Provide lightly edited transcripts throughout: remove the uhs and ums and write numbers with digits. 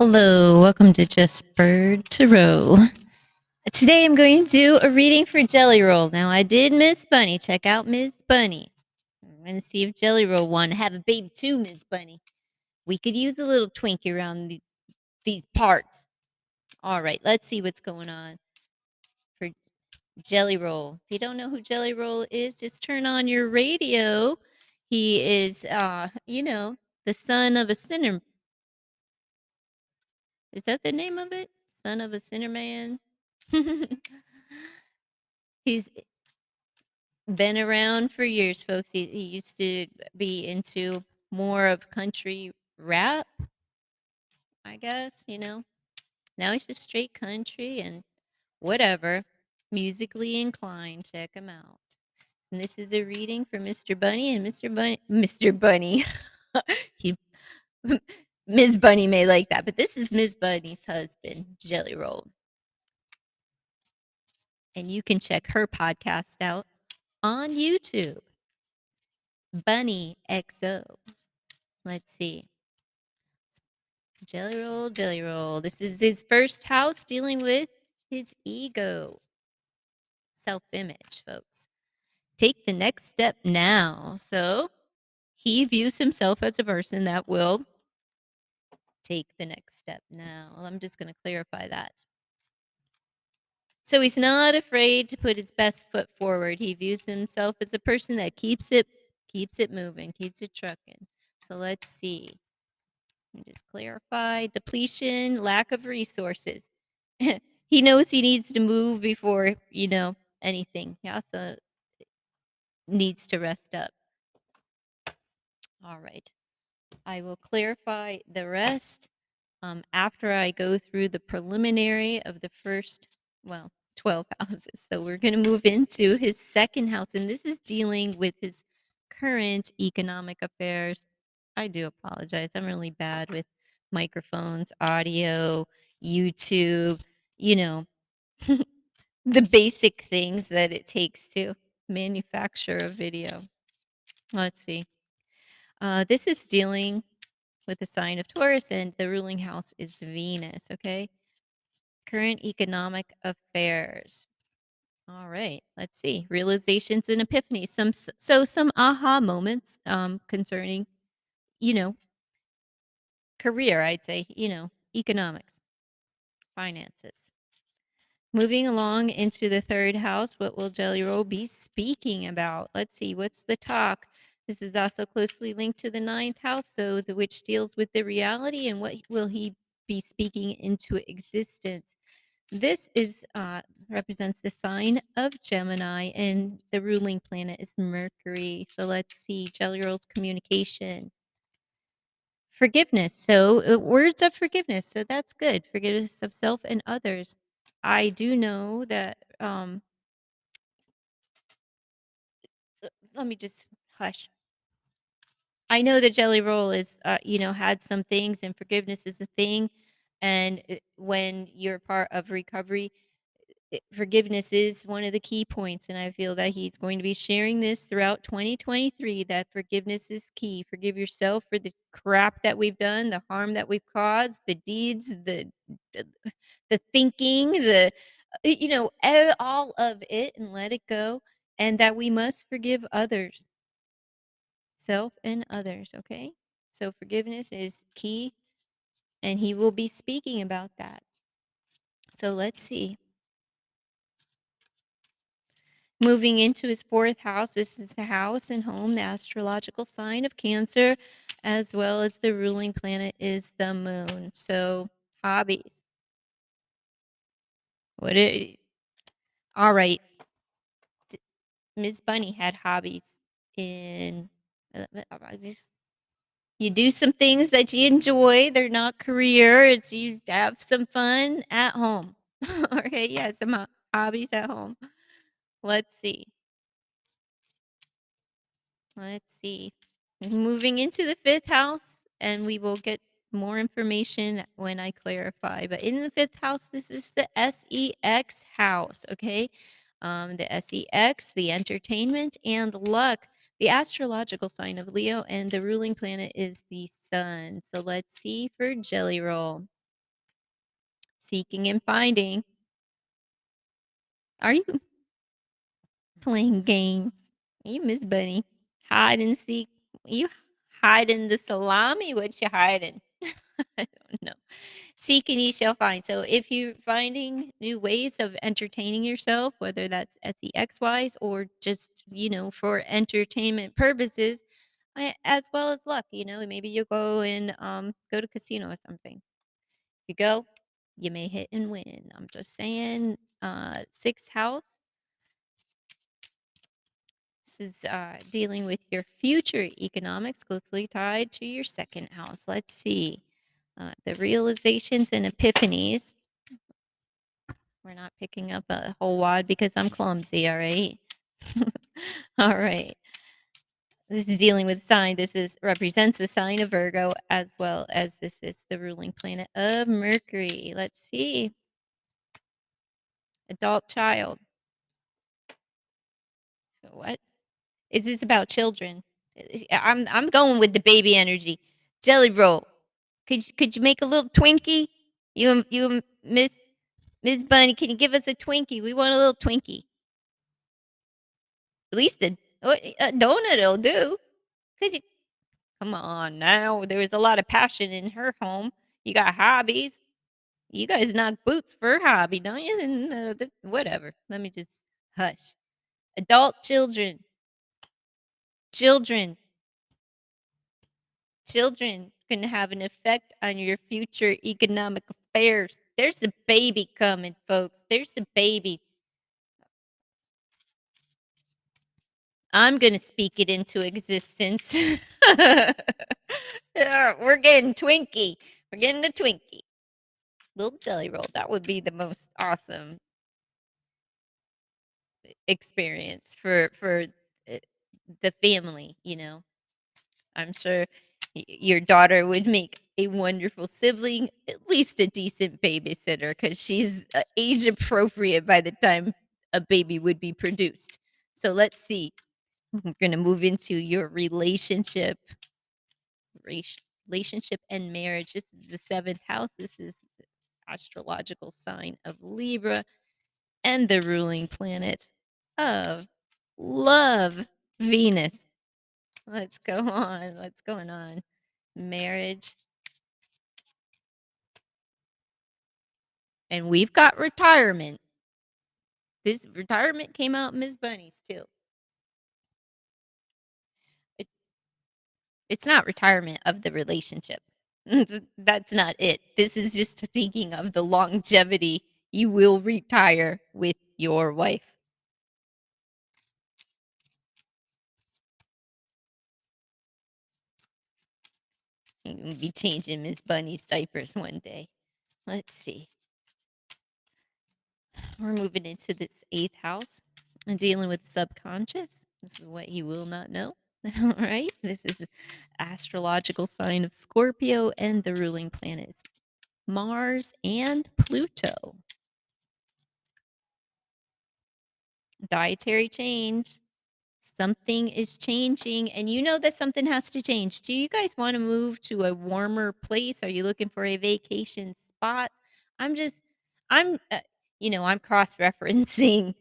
Hello, welcome to Just Bird to Row. Today I'm going to do a reading for Jelly Roll. Now I did Miss Bunny. Check out Miss Bunny's. I'm going to see if Jelly Roll wanted to have a baby too, Miss Bunny. We could use a little Twinkie around these parts. All right, let's see what's going on for Jelly Roll. If you don't know who Jelly Roll is, just turn on your radio. He is, the son of a sinner. Is that the name of it? Son of a sinner man? He's been around for years, folks. He used to be into more of country rap, I guess. Now he's just straight country and whatever. Musically inclined. Check him out. And this is a reading for Mr. Bunny and Mr. Bunny. he Ms. Bunny may like that, but this is Ms. Bunny's husband, Jelly Roll. And you can check her podcast out on YouTube. Bunnie XO. Let's see. Jelly Roll, Jelly Roll. This is his first house dealing with his ego. Self image, folks. Take the next step now. So he views himself as a person that will take the next step now. Well, I'm just going to clarify that. So he's not afraid to put his best foot forward. He views himself as a person that keeps it moving, keeps it trucking. So let's see. Let me just clarify. Depletion, lack of resources. He knows he needs to move before, anything. He also needs to rest up. All right. I will clarify the rest after I go through the preliminary of the first, 12 houses. So we're going to move into his second house, and this is dealing with his current economic affairs. I do apologize. I'm really bad with microphones, audio, YouTube, you know, the basic things that it takes to manufacture a video. Let's see. This is dealing with the sign of Taurus, and the ruling house is Venus. Okay. Current economic affairs. All right. Let's see. Realizations and epiphanies. Some aha moments concerning, you know, career, I'd say, economics, finances. Moving along into the third house, what will Jelly Roll be speaking about? Let's see, what's the talk? This is also closely linked to the ninth house, so which deals with the reality and what will he be speaking into existence. This is represents the sign of Gemini, and the ruling planet is Mercury. So let's see Jelly Roll's communication. Forgiveness. So words of forgiveness. So that's good. Forgiveness of self and others. I do know that let me just hush. I know that Jelly Roll is had some things, and forgiveness is a thing, and when you're part of recovery, forgiveness is one of the key points, and I feel that he's going to be sharing this throughout 2023, that forgiveness is key. Forgive yourself for the crap that we've done, the harm that we've caused, the deeds, the, the thinking, all of it, and let it go. And that we must forgive others, self and others. Okay. So forgiveness is key, and he will be speaking about that. So let's see. Moving into his fourth house, this is the house and home, the astrological sign of Cancer, as well as the ruling planet is the moon. So, hobbies. All right. Ms. Bunny had hobbies in. You do some things that you enjoy. They're not career. It's you have some fun at home. Okay, yeah, some hobbies at home. Let's see. Let's see. Moving into the fifth house, and we will get more information when I clarify. But in the fifth house, this is the SEX house, okay? The SEX, the entertainment and luck, the astrological sign of Leo, and the ruling planet is the sun. So let's see for Jelly Roll. seeking and finding. Are you playing games? You Miss Bunny. Hide and seek. You hiding the salami? What you hiding? I don't know. Seek and ye shall find. So if you're finding new ways of entertaining yourself, whether that's sex wise or just, for entertainment purposes, as well as luck, maybe you go and go to casino or something. If you go, you may hit and win. I'm just saying, sixth house. This is dealing with your future economics, closely tied to your second house. Let's see. The realizations and epiphanies. We're not picking up a whole wad because I'm clumsy, all right? All right. This is dealing with sign. This is represents the sign of Virgo as well as this is the ruling planet of Mercury. Let's see. Adult child. What? Is this about children? I'm going with the baby energy. Jelly roll. Could you make a little Twinkie? You Miss Bunny, can you give us a Twinkie? We want a little Twinkie. At least a donut'll do. Could you come on now? There was a lot of passion in her home. You got hobbies. You guys knock boots for a hobby, don't you? And, whatever. Let me just hush. Adult children. Children. Children can have an effect on your future economic affairs. There's a baby coming, folks. There's a baby. I'm gonna speak it into existence. Yeah, we're getting Twinkie. We're getting a Twinkie. Little jelly roll. That would be the most awesome experience for uh, the family. I'm sure your daughter would make a wonderful sibling, at least a decent babysitter, because she's age appropriate by the time a baby would be produced. So let's see. We're gonna move into your rela- relationship and marriage. This is the seventh house. This is the astrological sign of Libra and the ruling planet of love, Venus. Let's go on. What's going on? Marriage. And we've got retirement. This retirement came out in Ms. Bunny's too. It, it's not retirement of the relationship. That's not it. This is just speaking of the longevity. You will retire with your wife. You're going to be changing Miss Bunny's diapers one day. Let's see. We're moving into this eighth house and dealing with subconscious. This is what you will not know. All right. This is astrological sign of Scorpio, and the ruling planets Mars and Pluto. Dietary change. Something is changing, and you know that something has to change. Do you guys want to move to a warmer place? Are you looking for a vacation spot? I'm just, I'm, I'm cross referencing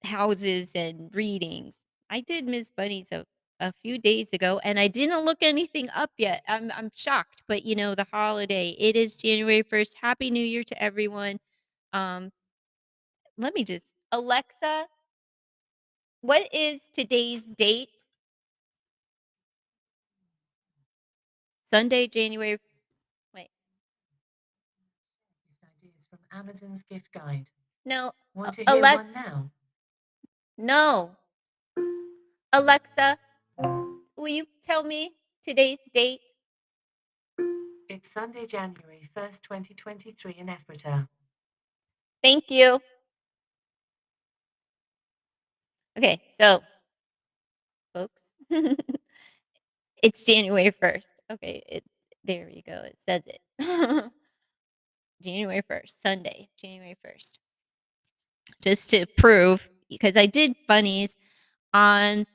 houses and readings. I did Miss Bunny's a few days ago, and I didn't look anything up yet. I'm shocked, but the holiday. It is January 1st. Happy New Year to everyone. Um, let me just Alexa, what is today's date? Sunday, January. Wait, Ideas from Amazon's gift guide. no, Want to hear one now? no, Alexa, will you tell me today's date? It's Sunday, January 1st, 2023 in Ephrata. Thank you. Okay, so folks, it's January 1st. Okay, there you go. It says it. January 1st, Sunday, January 1st. Just to prove, because I did bunnies on,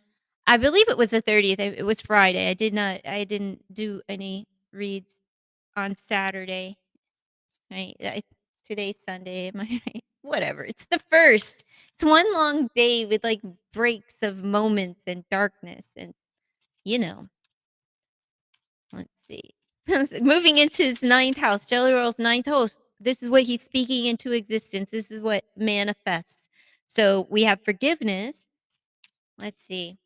I believe it was the 30th. It was Friday. I didn't do any reads on Saturday. right? Today's Sunday, am I right? Whatever. It's the first. It's one long day with like breaks of moments and darkness, and you know, let's see. Moving into his ninth house, Jelly Roll's ninth house. This is what he's speaking into existence. This is what manifests. So we have forgiveness. Let's see.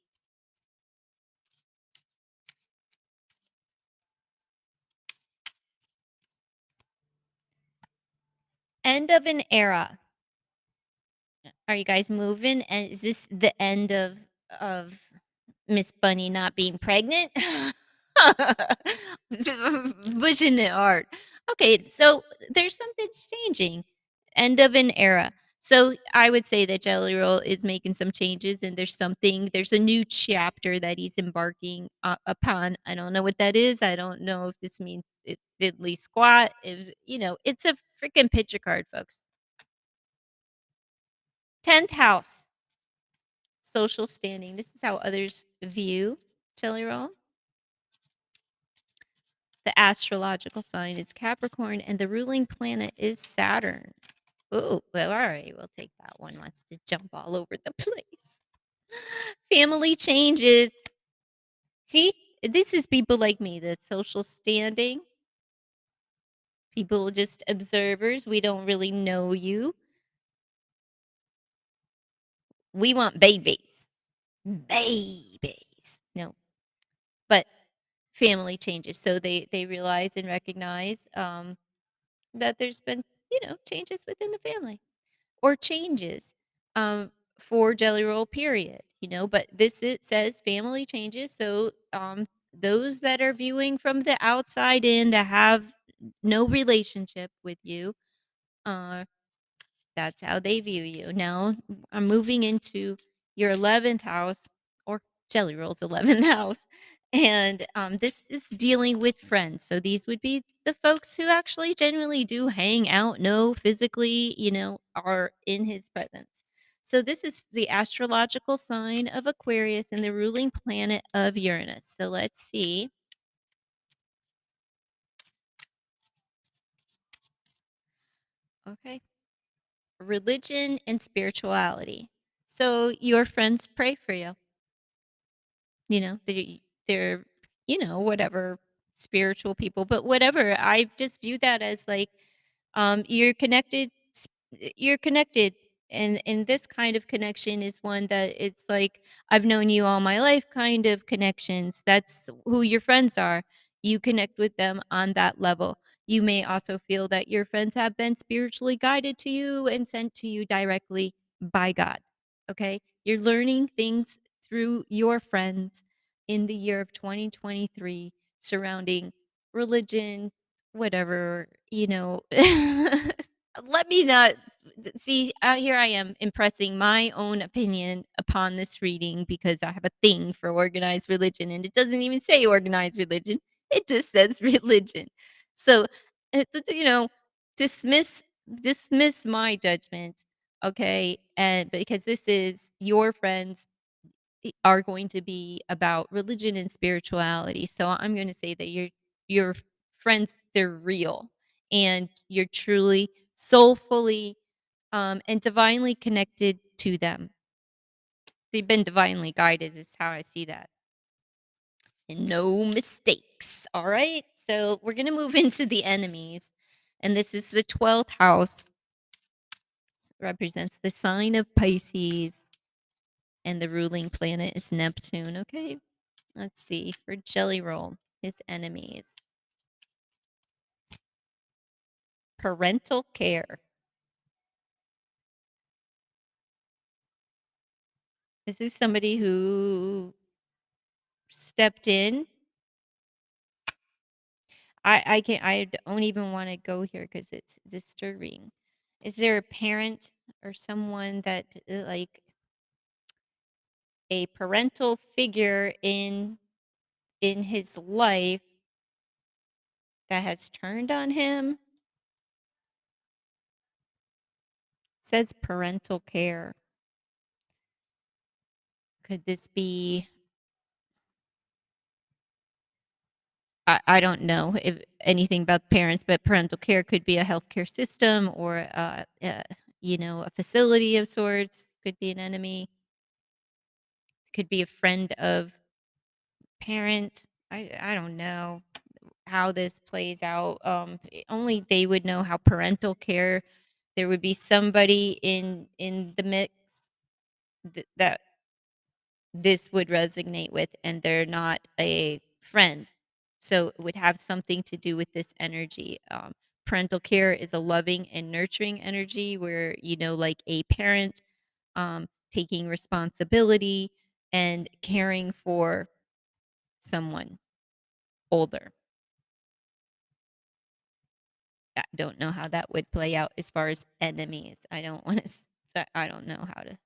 End of an era. Are you guys moving? And is this the end of Miss Bunny not being pregnant? Pushing it hard. Okay, so there's something's changing. End of an era. So I would say that Jelly Roll is making some changes, and there's a new chapter that he's embarking upon. I don't know what that is. I don't know if this means it diddly squat. If it's a freaking picture card, folks. 10th house, social standing. This is how others view Jelly Roll. The astrological sign is Capricorn, and the ruling planet is Saturn. Ooh, well, all right, we'll take that one. Wants to jump all over the place. Family changes. See, this is people like me, the social standing. People just observers. We don't really know you. We want babies. Babies. No, but family changes. So they realize and recognize that there's been changes within the family or changes for Jelly Roll. Period. But this it says family changes. So those that are viewing from the outside in that have no relationship with you, uh, that's how they view you. Now I'm moving into your 11th house or Jelly Roll's 11th house. And this is dealing with friends. So these would be the folks who actually genuinely do hang out, know physically, are in his presence. So this is the astrological sign of Aquarius and the ruling planet of Uranus. So let's see. Okay. Religion and spirituality. So your friends pray for you. They're whatever spiritual people, but whatever. I just view that as like you're connected you're connected, and this kind of connection is one that it's like I've known you all my life kind of connections. That's who your friends are. You connect with them on that level. You may also feel that your friends have been spiritually guided to you and sent to you directly by God. Okay, you're learning things through your friends in the year of 2023 surrounding religion, whatever, let me not see. Here I am impressing my own opinion upon this reading because I have a thing for organized religion, and it doesn't even say organized religion, it just says religion. So, you know, dismiss my judgment, okay? And because this is your friends are going to be about religion and spirituality. So I'm going to say that your friends, they're real, and you're truly soulfully and divinely connected to them. They've been divinely guided is how I see that. And no mistakes. All right. So we're going to move into the enemies. And this is the 12th house. Represents the sign of Pisces. And the ruling planet is Neptune. Okay. Let's see. For Jelly Roll, his enemies. Parental care. This is somebody who stepped in. I don't even want to go here because it's disturbing. Is there a parent or someone that like a parental figure in his life that has turned on him? Says parental care. Could this be I don't know if anything about parents, but parental care could be a healthcare system or, a facility of sorts, could be an enemy, could be a friend of parent. I don't know how this plays out. Only they would know how parental care. There would be somebody in the mix that this would resonate with, and they're not a friend. So it would have something to do with this energy. Parental care is a loving and nurturing energy where, like a parent, taking responsibility and caring for someone older. I don't know how that would play out as far as enemies. I don't want to, I don't know how to,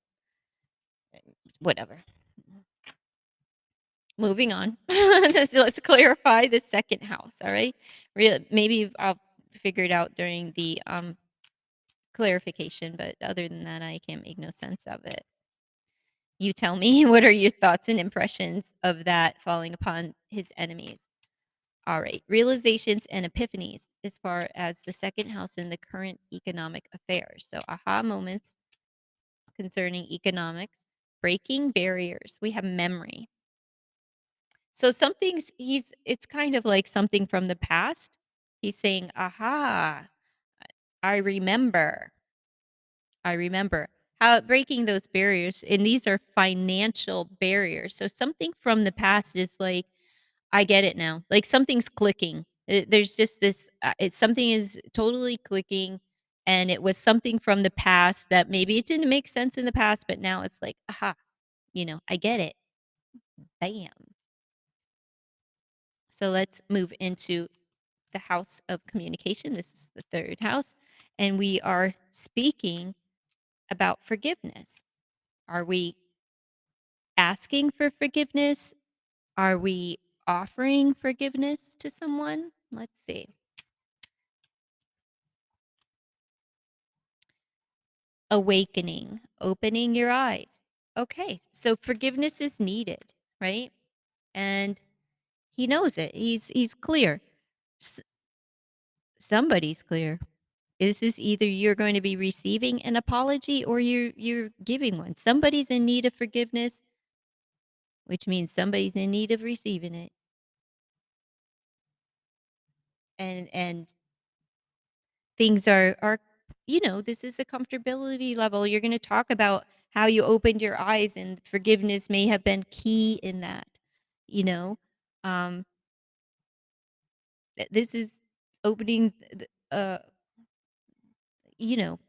whatever. Moving on. Let's clarify the second house, all right? Maybe I'll figure it out during the clarification, but other than that, I can't make no sense of it. You tell me, what are your thoughts and impressions of that falling upon his enemies? All right, realizations and epiphanies as far as the second house in the current economic affairs. So, aha moments concerning economics, breaking barriers. We have memory. So something's he's it's kind of like something from the past. He's saying, "Aha, I remember. I remember." How breaking those barriers, and these are financial barriers. So something from the past is like, "I get it now." Like something's clicking. There's just this it's something is totally clicking, and it was something from the past that maybe it didn't make sense in the past, but now it's like, "Aha, I get it." Bam. So let's move into the house of communication. This is the third house. And we are speaking about forgiveness. Are we asking for forgiveness? Are we offering forgiveness to someone? Let's see. Awakening, opening your eyes. Okay, so forgiveness is needed, right? And he knows it. He's clear. S- Somebody's clear. This is either you're going to be receiving an apology or you're giving one. Somebody's in need of forgiveness, which means somebody's in need of receiving it. And things are this is a comfortability level. You're going to talk about how you opened your eyes, and forgiveness may have been key in that. You know, um, this is opening, you know,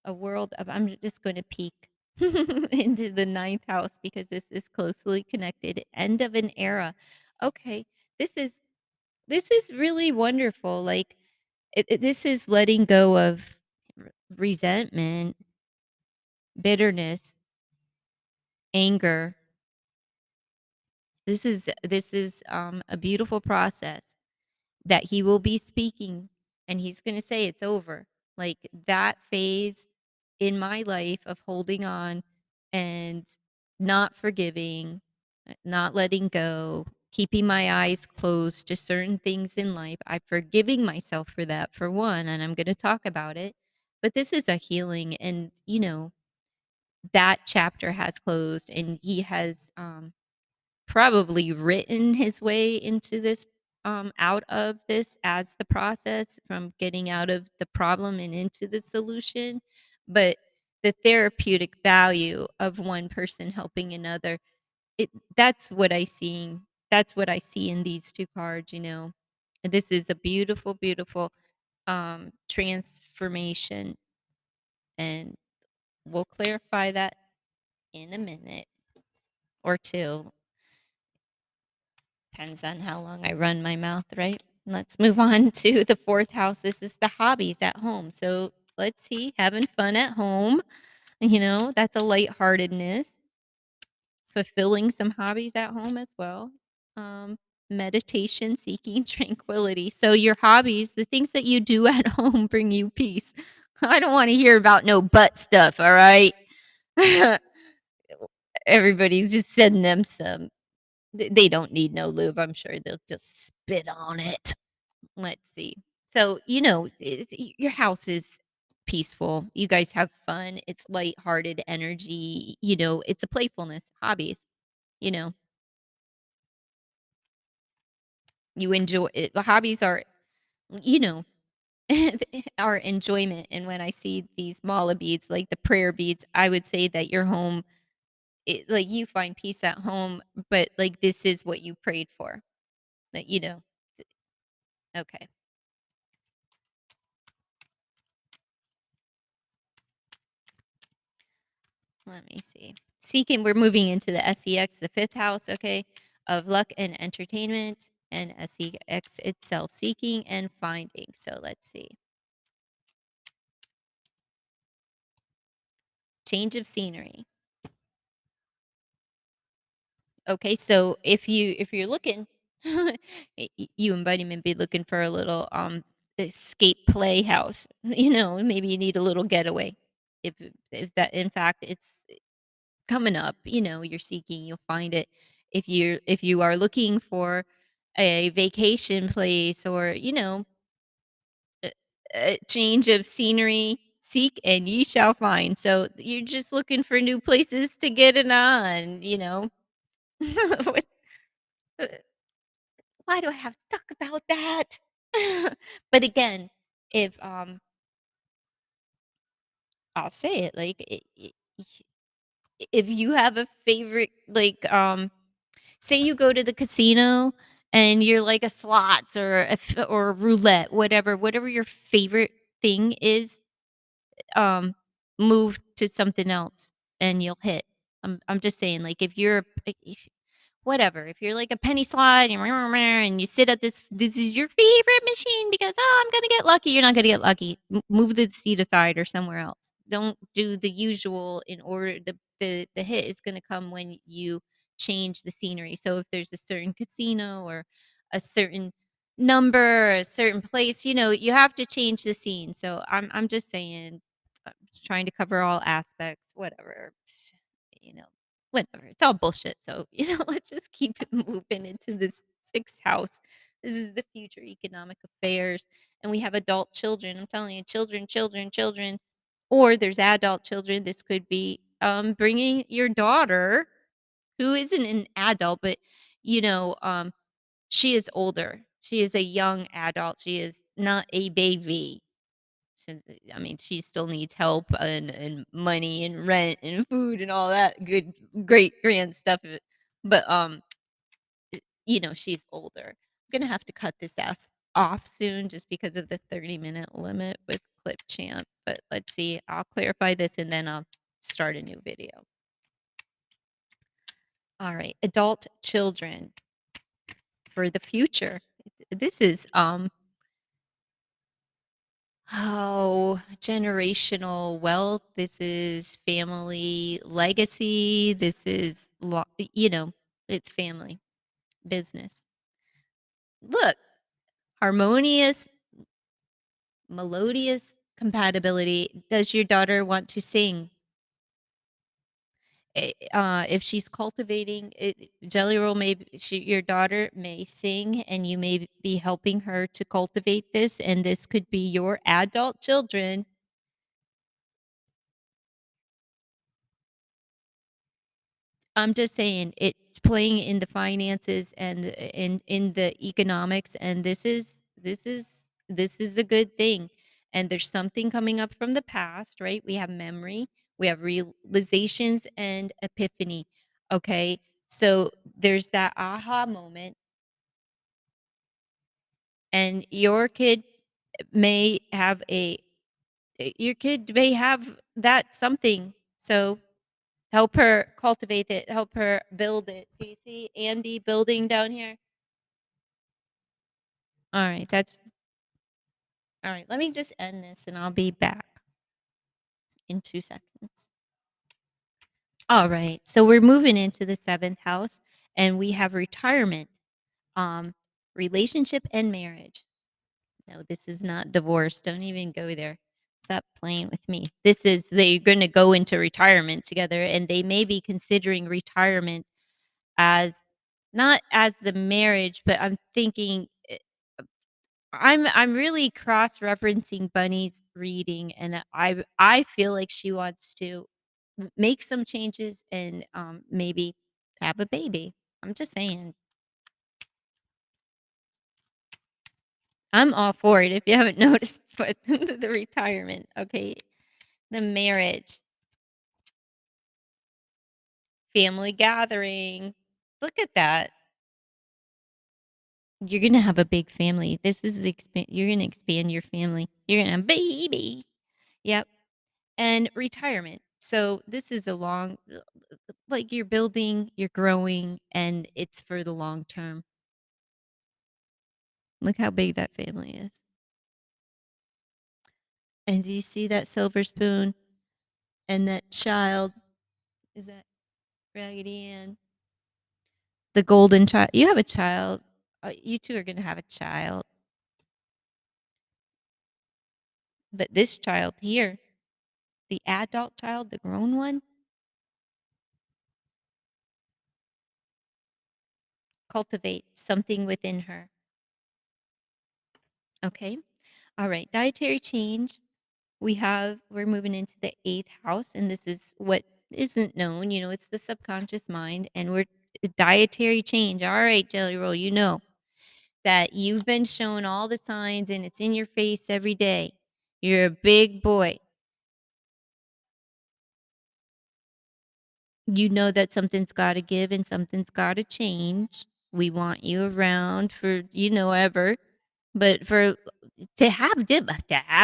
a world of I'm just going to peek into the ninth house because this is closely connected. End of an era. Okay, this is this is really wonderful. Like this is letting go of resentment, bitterness, anger. This is a beautiful process that he will be speaking, and he's going to say it's over. Like that phase in my life of holding on and not forgiving, not letting go, keeping my eyes closed to certain things in life. I'm forgiving myself for that, for one, and I'm going to talk about it. But this is a healing, and that chapter has closed, and he has probably written his way into this, out of this as the process from getting out of the problem and into the solution. But the therapeutic value of one person helping another, it that's what I see. That's what I see in these two cards. This is a beautiful, beautiful transformation, and we'll clarify that in a minute or two. Depends on how long I run my mouth, right? Let's move on to the fourth house. This is the hobbies at home. So let's see, having fun at home. That's a lightheartedness, fulfilling some hobbies at home as well. Um, Meditation, seeking tranquility. So your hobbies, the things that you do at home bring you peace. I don't want to hear about no butt stuff, all right? Everybody's just sending them some They don't need no lube, I'm sure they'll just spit on it. Let's see. So, your house is peaceful. You guys have fun. It's lighthearted energy. It's a playfulness, hobbies. You know, you enjoy it. Hobbies are, you know, are enjoyment. And when I see these mala beads, like the prayer beads, I would say that your home, like you find peace at home, but like this is what you prayed for. That, okay. Let me see. Seeking, we're moving into the SEX, the fifth house, okay, of luck and entertainment, and SEX itself, seeking and finding. So let's see. Change of scenery. Okay, so if you're looking, you and Buddy may be looking for a little escape playhouse. Maybe you need a little getaway. If that in fact it's coming up, you're seeking, you'll find it. If you are looking for a vacation place or, a change of scenery, seek and ye shall find. So you're just looking for new places to get it on. What- uh, Why do I have to talk about that? But again, if I'll say it like if you have a favorite like say you go to the casino and you're like a slots or or roulette, whatever your favorite thing is, um, move to something else and you'll hit. I'm just saying, like, if whatever, if you're like a penny slot and you sit at this is your favorite machine because, "Oh, I'm gonna get lucky." You're not gonna get lucky. Move the seat aside or somewhere else. Don't do the usual in order the hit is gonna come when you change the scenery. So if there's a certain casino or a certain number, a certain place, you have to change the scene. So I'm just saying, trying to cover all aspects, whatever. You know, whatever. It's all bullshit. So, let's just keep it moving into this sixth house. This is the future economic affairs. And we have adult children. I'm telling you, children, children, children. Or there's adult children. This could be bringing your daughter, who isn't an adult, but, you know, um, she is older. She is a young adult. She is not a baby. She's I mean, she still needs help and money and rent and food and all that good, great, grand stuff, but, she's older. I'm gonna have to cut this ass off soon just because of the 30-minute limit with Clip Champ, but let's see, I'll clarify this and then I'll start a new video. Alright, adult children for the future. This is, generational wealth. This is family legacy. This is, it's family business. Look, harmonious, melodious compatibility. Does your daughter want to sing? If she's cultivating it, Jelly Roll, maybe your daughter may sing, and you may be helping her to cultivate this, and this could be your adult children. I'm just saying it's playing in the finances and in the economics, and this is a good thing. And there's something coming up from the past, right? We have memory, we have realizations and epiphany. Okay. So there's that aha moment, and may have a your kid may have that something. So help her cultivate it, help her build it. Do you see Andy building down here? Alright, that's alright, let me just end this and I'll be back in 2 seconds. Alright, so we're moving into the 7th house, and we have retirement, um, relationship and marriage. No, this is not divorce, don't even go there. Stop playing with me. This is they're gonna go into retirement together, and they may be considering retirement as not as the marriage, but I'm thinking I'm really cross-referencing Bunny's reading, and I feel like she wants to make some changes and, maybe have a baby. I'm just saying. I'm all for it if you haven't noticed, but the retirement, okay, the marriage, family gathering. Look at that. You're gonna have a big family. This is the you're gonna expand your family. You're gonna have a baby. Yep. And retirement. So this is a long like you're building, you're growing, and it's for the long term. Look how big that family is. And do you see that silver spoon and that child? Is that Raggedy Ann? The golden child. You have a child. You two are gonna have a child. But this child here, the adult child, the grown one, cultivate something within her. Okay. All right. Dietary change. We're moving into the eighth house, and this is what isn't known. It's the subconscious mind, and we're dietary change. All right, Jelly Roll, you know that you've been shown all the signs, and it's in your face every day. You're a big boy. You know that something's got to give and something's got to change. We want you around for ever, but for to have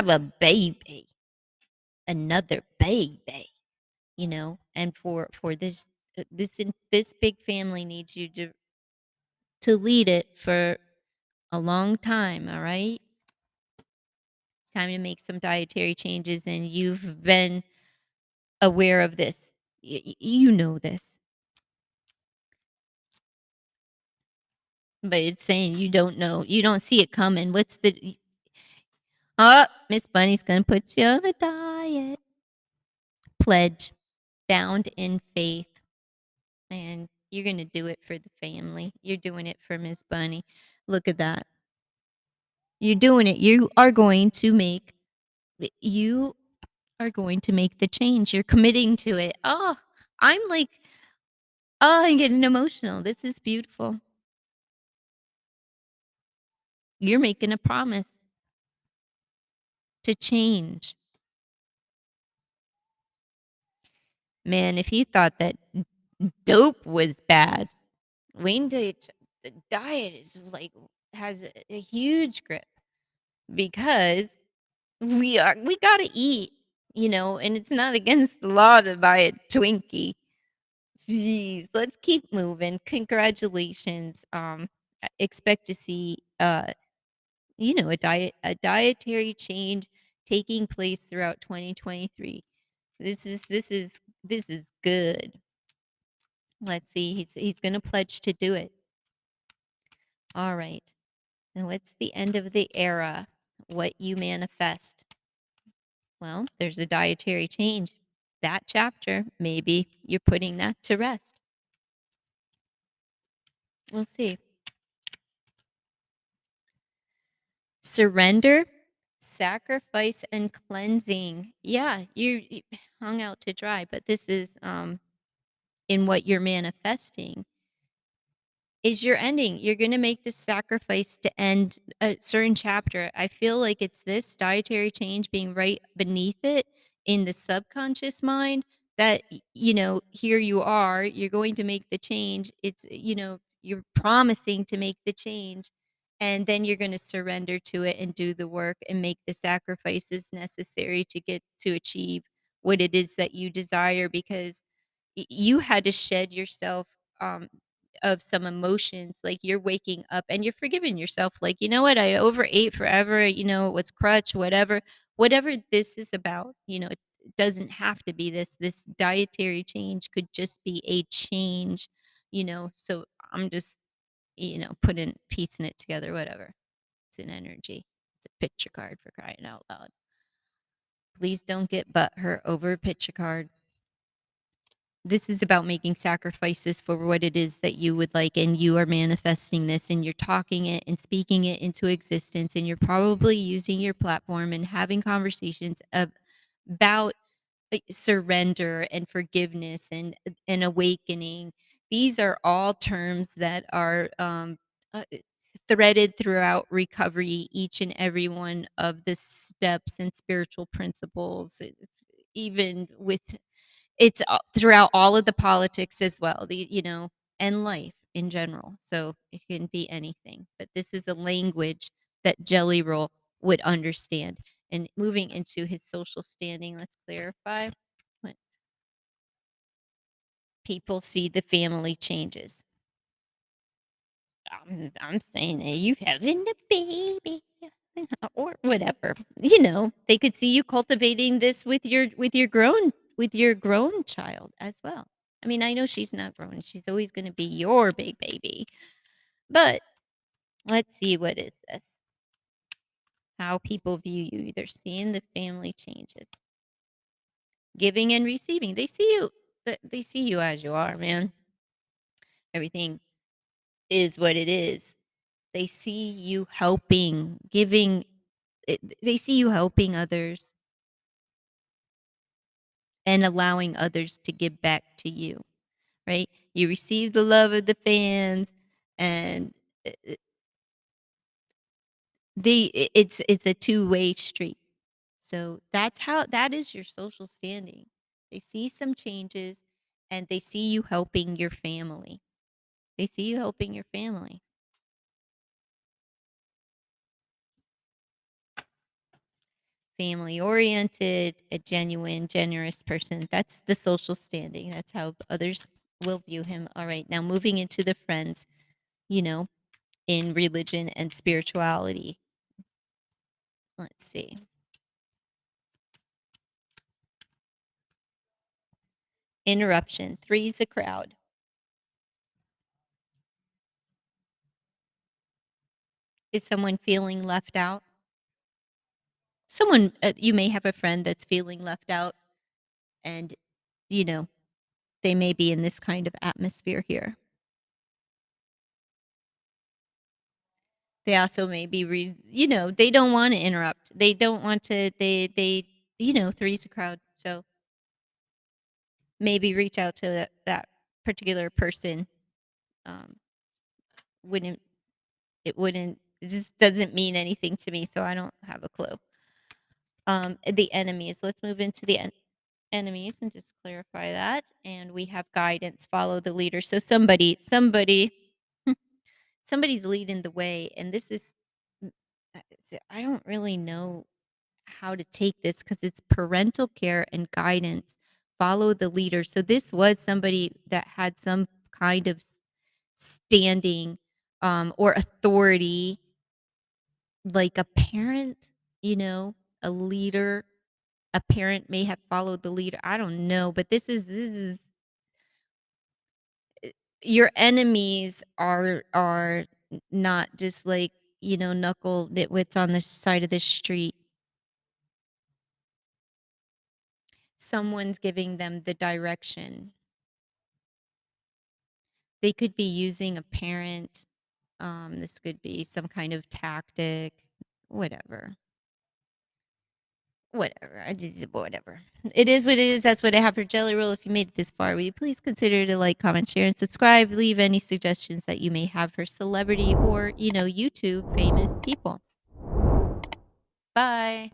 a baby, another baby. And for this big family needs you to lead it for a long time. All right, it's time to make some dietary changes, and you've been aware of this. You know this, but it's saying you don't know, you don't see it coming. Miss Bunny's gonna put you on a diet. Pledge, bound in faith. And you're gonna do it for the family. You're doing it for Miss Bunny. Look at that. You're doing it. You are going to make the change. You're committing to it. I'm like, I'm getting emotional. This is beautiful. You're making a promise to change. Man, if you thought that dope was bad, Wayne Date, the diet is like has a huge grip because we gotta eat, and it's not against the law to buy a Twinkie. Jeez, let's keep moving. Congratulations. Expect to see a dietary change taking place throughout 2023. This is good. Let's see. He's going to pledge to do it. All right. Now what's the end of the era? What you manifest? Well, there's a dietary change. That chapter, maybe you're putting that to rest. We'll see. Surrender, sacrifice, and cleansing. Yeah, you hung out to dry, but this is in what you're manifesting is your ending. You're going to make this sacrifice to end a certain chapter. I feel like it's this dietary change being right beneath it in the subconscious mind that, here you are, you're going to make the change. You're promising to make the change. And then you're going to surrender to it and do the work and make the sacrifices necessary to get to achieve what it is that you desire because you had to shed yourself um, of some emotions, like, you're waking up and you're forgiving yourself, like, "You know what? I overate forever, it was crutch, whatever." Whatever this is about, it doesn't have to be this. This dietary change could just be a change, so I'm just, piecing it together, whatever. It's an energy. It's a picture card for crying out loud. Please don't get butthurt over a picture card. This is about making sacrifices for what it is that you would like, and you are manifesting this, and you're talking it and speaking it into existence, and you're probably using your platform and having conversations about surrender and forgiveness and awakening. These are all terms that are uh, threaded throughout recovery, each and every one of the steps and spiritual principles. Even with it's throughout all of the politics as well, and life in general. So it can be anything, but this is a language that Jelly Roll would understand. And moving into his social standing, let's clarify what people see the family changes. I'm saying that you having a baby or whatever. They could see you cultivating this with your grown child as well. I mean, I know she's not grown. She's always going to be your big baby. But let's see what is this. How people view you. They're seeing the family changes. Giving and receiving. They see you as you are, man. Everything is what it is. They see you helping, giving they see you helping others and allowing others to give back to you, right? You receive the love of the fans, and uh, uh, it's a two-way street. So that is your social standing. They see some changes, and they see you helping your family. They see you helping your family. Family oriented, a genuine, generous person. That's the social standing. That's how others will view him. All right. Now moving into the friends, you know, in religion and spirituality. Let's see. Interruption. Three's a crowd. Is someone feeling left out? You may have a friend that's feeling left out, and, you know, they may be in this kind of atmosphere here. They also may be they don't wanna interrupt. They don't want to three's a crowd, so maybe reach out to that particular person, um, wouldn't it just doesn't mean anything to me, so I don't have a clue. The enemies, let's move into the enemies and just clarify that, and we have guidance, follow the leader. So somebody's leading the way, and this is mm, I don't really know how to take this because it's parental care and guidance. Follow the leader. So this was somebody that had some kind of standing or authority, like a parent, a leader. A parent may have followed the leader. I don't know, but this is your enemies are not just like knuckle nitwits on the side of the street. Someone's giving them the direction. They could be using a parent. This could be some kind of tactic, whatever. Whatever. Whatever. It is what it is. That's what I have for Jelly Roll. If you made it this far, will you please consider to like, comment, share, and subscribe? Leave any suggestions that you may have for celebrity or, YouTube famous people. Bye.